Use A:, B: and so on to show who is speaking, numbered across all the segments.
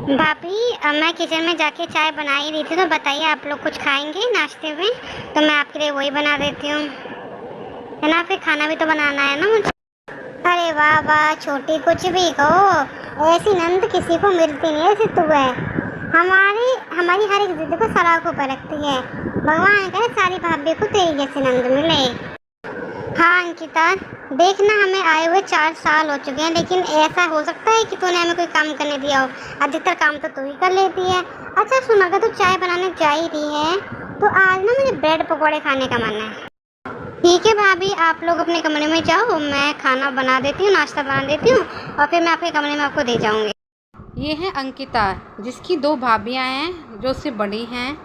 A: भाभी मैं किचन में जाके चाय बना ही रही थी, तो बताइए आप लोग कुछ खाएंगे नाश्ते में? तो मैं आपके लिए वही बना देती हूँ, है ना? फिर खाना भी तो बनाना है ना मुझे। अरे वाह वाह छोटी, कुछ भी कहो, ऐसी नंद किसी को मिलती नहीं है जैसे तू है। हमारी हमारी हर एक जिद को सलाखों पर रखती है। भगवान करे सारी भाभी को तेरी जैसी नंद मिले। हाँ अंकिता, देखना हमें आए हुए 4 साल हो चुके हैं, लेकिन ऐसा हो सकता है कि तूने हमें कोई काम करने दिया हो? अधिकतर काम तो तू ही कर लेती है। अच्छा सुन, अगर तू चाय बनाने जा ही रही है तो आज ना मुझे ब्रेड पकौड़े खाने का मन है। ठीक है भाभी, आप लोग अपने कमरे में जाओ, मैं खाना बना देती हूँ, नाश्ता बना देती हूँ और फिर मैं आपके कमरे में आपको दे जाऊँगी।
B: ये है अंकिता, जिसकी 2 भाभियाँ हैं जो उससे बड़ी हैं,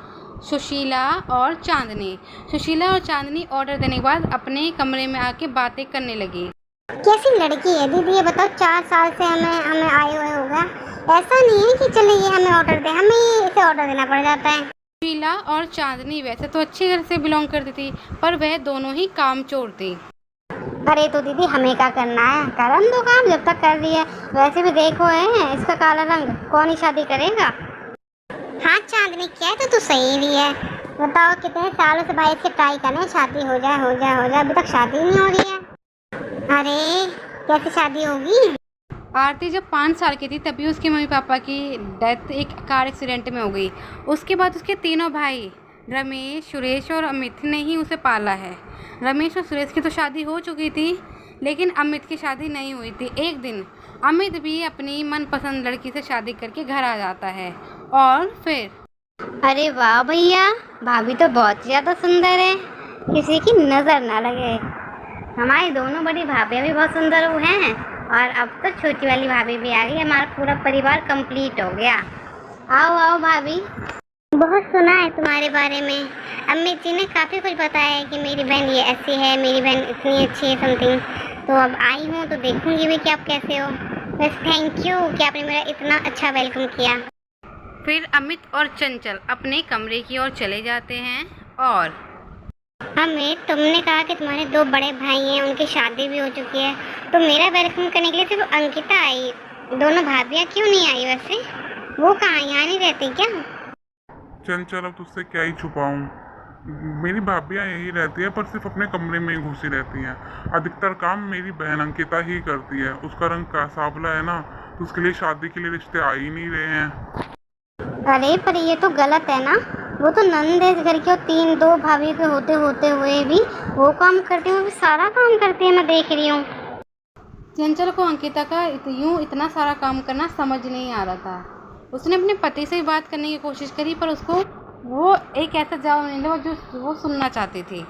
B: सुशीला और चांदनी। सुशीला और चांदनी ऑर्डर देने के बाद अपने कमरे में आके बातें करने लगी।
A: कैसी लड़की है दीदी, ये बताओ, 4 साल से हमें हमें आए हुए हो गया। ऐसा नहीं है कि चले ये हमें ऑर्डर दे, हमें इसे ऑर्डर देना पड़ जाता है।
B: सुशीला और चांदनी वैसे तो अच्छे घर से बिलोंग करती थी, पर वह दोनों ही कामचोर थी।
A: अरे तो दीदी हमें क्या करना है, करन दो काम जब तक कर रही है। वैसे भी देखो है इसका काला रंग, कौन ही शादी करेगा? हाँ चांदनी, क्या तो तू सही भी है। बताओ कितने सालों से भाई इसके ट्राई कर रहे हैं, शादी हो जाए हो जाए हो जाए, अभी तक शादी नहीं हो रही है। अरे कैसे शादी होगी?
B: आरती जब 5 साल की थी तभी उसके मम्मी पापा की डेथ एक कार एक्सीडेंट में हो गई। उसके बाद उसके तीनों भाई रमेश, सुरेश और अमित ने ही उसे पाला है। रमेश और सुरेश की तो शादी हो चुकी थी, लेकिन अमित की शादी नहीं हुई थी। एक दिन अमित भी अपनी मनपसंद लड़की से शादी करके घर आ जाता है और फिर
A: अरे वाह भैया, भाभी तो बहुत ज़्यादा सुंदर है, किसी की नज़र ना लगे। हमारी दोनों बड़ी भाभियाँ भी बहुत सुंदर हैं और अब तो छोटी वाली भाभी भी आ गई, हमारा पूरा परिवार कंप्लीट हो गया। आओ आओ भाभी, बहुत सुना है तुम्हारे बारे में। अमित जी ने काफ़ी कुछ बताया है कि मेरी बहन ये ऐसी है, मेरी बहन इतनी अच्छी है समथिंग। तो अब आई हूँ तो देखूंगी भी कि आप कैसे हो। बस थैंक यू कि आपने मेरा इतना अच्छा वेलकम किया।
B: फिर अमित और चंचल अपने कमरे की ओर चले जाते हैं और
A: अमित, तुमने कहा कि तुम्हारे 2 बड़े भाई हैं, उनकी शादी भी हो चुकी है, तो मेरा वेलकम करने के लिए सिर्फ अंकिता आई, दोनों भाभियाँ क्यों नहीं आई? वैसे वो कहाँ, यहाँ नहीं रहती क्या?
C: चंचल, अब तुझसे क्या ही छुपाऊं। मेरी भाभियाँ यही रहती है, पर सिर्फ अपने कमरे में ही घुसी रहती हैं। अधिकतर काम मेरी बहन अंकिता ही करती है। उसका रंग का सांवला है ना, तो उसके लिए शादी के लिए रिश्ते आ ही नहीं रहे हैं।
A: अरे पर ये तो गलत है ना, वो तो नंद है इस घर की और 2 भाभी के होते हुए भी वो काम करती है, वो भी सारा काम करती है, मैं देख रही हूँ।
B: चंचल को अंकिता का इतना सारा काम करना समझ नहीं आ रहा था। उसने अपने पति से बात करने की कोशिश करी, पर उसको वो एक ऐसा जवाब नहीं मिला जो वो सुनना चाहती थी।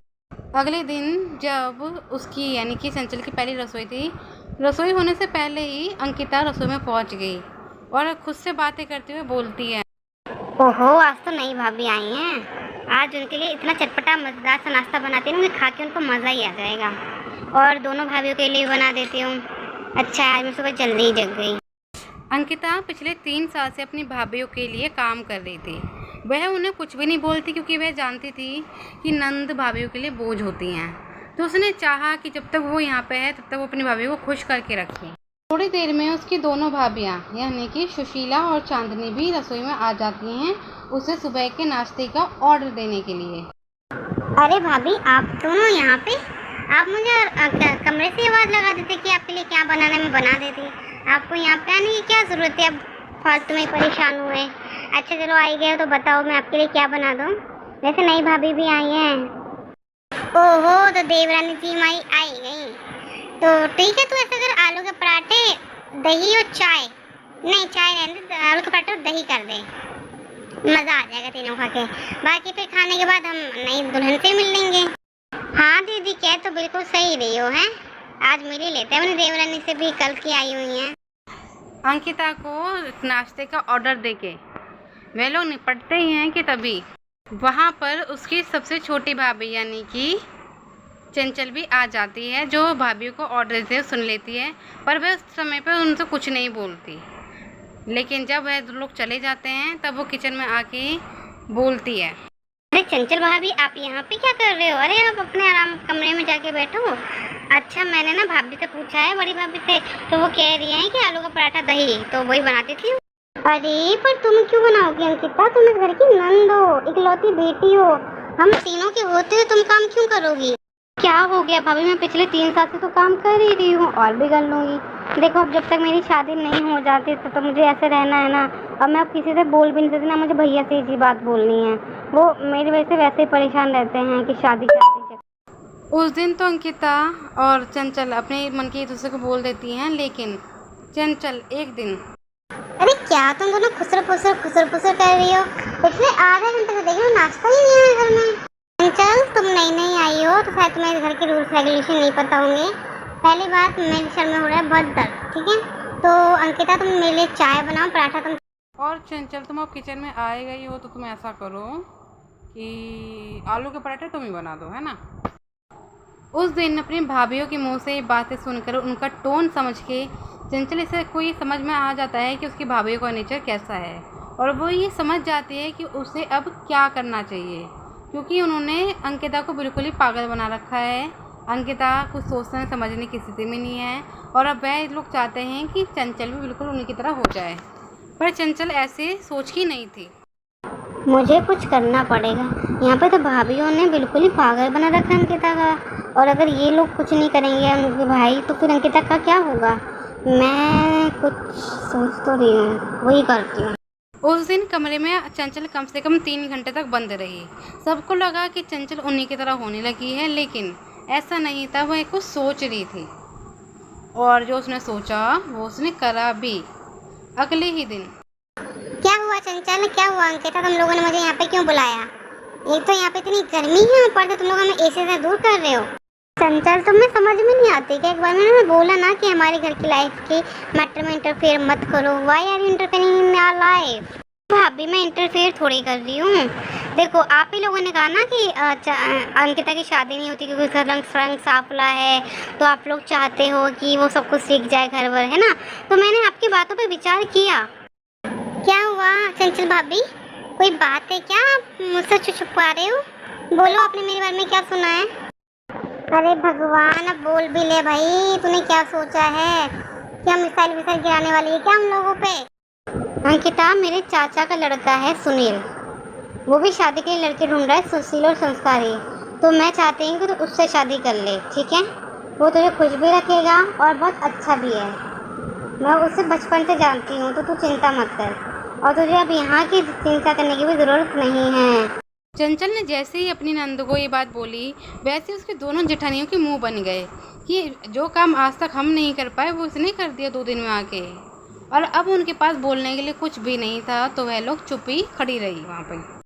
B: अगले दिन जब उसकी यानी कि चंचल की पहली रसोई थी, रसोई होने से पहले ही अंकिता रसोई में पहुंच गई और खुद से बातें करते हुए बोलती है,
A: ओहो, आज तो नई भाभी आई हैं। आज उनके लिए इतना चटपटा मजेदार सा नाश्ता बनाती हूँ, खा के उनको मज़ा ही आ जाएगा। और दोनों भाभीयों के लिए बना देती हूँ। अच्छा, आज मैं सुबह जल्दी ही जग गई।
B: अंकिता पिछले 3 साल से अपनी भाभीयों के लिए काम कर रही थी। वह उन्हें कुछ भी नहीं बोलती, क्योंकि वह जानती थी कि नंद भाभीयों के लिए बोझ होती हैं। तो उसने चाहा कि जब तक वो यहाँ पे है तब तक वो अपनी भाभी को खुश करके रखे। थोड़ी देर में उसकी दोनों भाभियाँ यानी कि सुशीला और चांदनी भी रसोई में आ जाती हैं उसे सुबह के नाश्ते का ऑर्डर देने के लिए।
A: अरे भाभी, आप दोनों यहाँ पे? आप मुझे कमरे से आवाज़ लगा देते कि आपके लिए क्या बनाना है, मैं बना देती। आपको यहाँ पे आने की क्या ज़रूरत है? अब फालतू में परेशान हुए। अच्छा चलो, आई गए तो बताओ मैं आपके लिए क्या बना दूँ? वैसे नई भाभी भी आई हैं। ओहो, तो देवरानी जी माई आई गई। तो ठीक है, तो ऐसा कर, आलू के पराठे, दही और चाय, नहीं चाय रहने दे, आलू के पराठे और दही कर दे, मज़ा आ जाएगा तीनों खा के। बाकी फिर खाने के बाद हम नई दुल्हन से मिल लेंगे। हाँ दीदी, कह तो बिल्कुल सही रही हो हैं। आज मिल ही लेते हैं, मैंने देवरानी से भी कल की आई हुई हैं।
B: अंकिता को नाश्ते का ऑर्डर देके वे लोग निपटते ही हैं कि तभी वहाँ पर उसकी सबसे छोटी भाभी यानी कि चंचल भी आ जाती है, जो भाभीयों को ऑर्डर से सुन लेती है, पर वह उस समय पर उनसे कुछ नहीं बोलती। लेकिन जब वह लोग चले जाते हैं तब वो किचन में आके बोलती है,
A: अरे चंचल भाभी, आप यहाँ पे क्या कर रहे हो? अरे आप अपने आराम कमरे में जाके बैठो। अच्छा, मैंने ना भाभी से पूछा है, बड़ी भाभी से, तो वो कह रही हैं कि आलू का पराठा दही, तो वही बनाती थी। अरे पर तुम क्यों बनाओगी अंकिता, तुम इस घर की नंद हो, इकलौती बेटी हो, हम तीनों के होते हुए तुम काम क्यों करोगी? क्या हो गया भाभी, मैं पिछले 3 साल से तो काम कर ही रही हूँ और भी कर लूँगी। देखो अब जब तक मेरी शादी नहीं हो जाती तो मुझे ऐसे रहना है ना। अब मैं अब किसी से बोल भी नहीं सकती ना, मुझे भैया से ये बात बोलनी है। वो मेरी वजह से वैसे ही परेशान रहते हैं कि शादी शादी।
B: उस दिन तो अंकिता और चंचल अपने मन की एक दूसरे को बोल देती हैं, लेकिन चंचल एक दिन,
A: अरे क्या तुम दोनों खुसर फुसर कर रही हो? पिछले आधे घंटे से देख रही हो नाश्ता ही नहीं है घर में। चंचल तुम नई आई हो तो शायद तुम्हें घर के रूल्स रेगुलेशन नहीं पता होंगे। पहली बात, मेरे सर में हो रहा है बहुत दर्द, ठीक है? तो अंकिता तुम मेरे लिए चाय बनाओ, पराठा तुम।
B: और चंचल तुम अब किचन में आए गई हो तो तुम ऐसा करो कि आलू के पराठे तुम ही बना दो, है ना। उस दिन अपनी भाभीयों के मुंह से ये बातें सुनकर उनका टोन समझ के चंचल इसे कोई समझ में आ जाता है कि उसकी भाभीयों का नेचर कैसा है, और वो ये समझ जाती है कि उसे अब क्या करना चाहिए, क्योंकि उन्होंने अंकिता को बिल्कुल ही पागल बना रखा है। अंकिता कुछ सोचने समझने की स्थिति में नहीं है, और अब वह लोग चाहते हैं कि चंचल भी बिल्कुल उन्हीं की तरह हो जाए, पर चंचल ऐसे सोच की नहीं थी।
A: मुझे कुछ करना पड़ेगा। यहाँ पे तो भाभीयों ने बिल्कुल ही पागल बना रखा है अंकिता का, और अगर ये लोग कुछ नहीं करेंगे उनके भाई तो फिर अंकिता का क्या होगा? मैं कुछ सोच तो रही हूँ, वही करती हूँ।
B: उस दिन कमरे में चंचल कम से कम 3 घंटे तक बंद रही। सबको लगा कि चंचल उन्हीं की तरह होने लगी है, लेकिन ऐसा नहीं था। वह कुछ सोच रही थी, और जो उसने सोचा वो उसने करा भी। अगले ही दिन,
A: क्या हुआ चंचल, क्या हुआ अंकिता, तुम लोगों ने मुझे यहाँ पे क्यों बुलाया? एक तो यहाँ पे इतनी गर्मी है, ऊपर से तुम लोग हमें एसी से दूर कर रहे हो। चंचल तुम्हें समझ में नहीं आती क्या? एक बार मैंने बोला ना कि हमारे घर की लाइफ के मैटर में इंटरफेयर मत करो। Why are you interfering in our life? भाभी मैं इंटरफेयर थोड़ी कर रही हूँ। देखो आप ही लोगों ने कहा ना कि अंकिता की शादी नहीं होती क्योंकि उसका रंग साफला है, तो आप लोग चाहते हो कि वो सब कुछ सीख जाए घर वर, है ना। तो मैंने आपकी बातों पे विचार किया। क्या हुआ चंचल भाभी, कोई बात है क्या? आप मुझसे छुपा रहे हो? बोलो आपने मेरे बारे में क्या सुना है? अरे भगवान, अब बोल भी ले भाई, तूने क्या सोचा है? क्या मिसाइल गिराने वाली है क्या हम लोगों पे? अंकिता मेरे चाचा का लड़का है सुनील, वो भी शादी के लिए लड़के ढूंढ रहा है, सुशील और संस्कारी। तो मैं चाहती हूँ कि तू उससे शादी कर ले, ठीक है? वो तुझे खुश भी रखेगा और बहुत अच्छा भी है। मैं उसे बचपन से जानती हूँ, तो तू चिंता मत कर, और तुझे अब यहाँ की चिंता करने की भी ज़रूरत नहीं है।
B: चंचल ने जैसे ही अपनी नंद को ये बात बोली, वैसे उसके दोनों जेठानियों के मुंह बन गए कि जो काम आज तक हम नहीं कर पाए वो उसने कर दिया 2 दिन में आके। और अब उनके पास बोलने के लिए कुछ भी नहीं था, तो वह लोग चुप ही खड़ी रही वहाँ पे।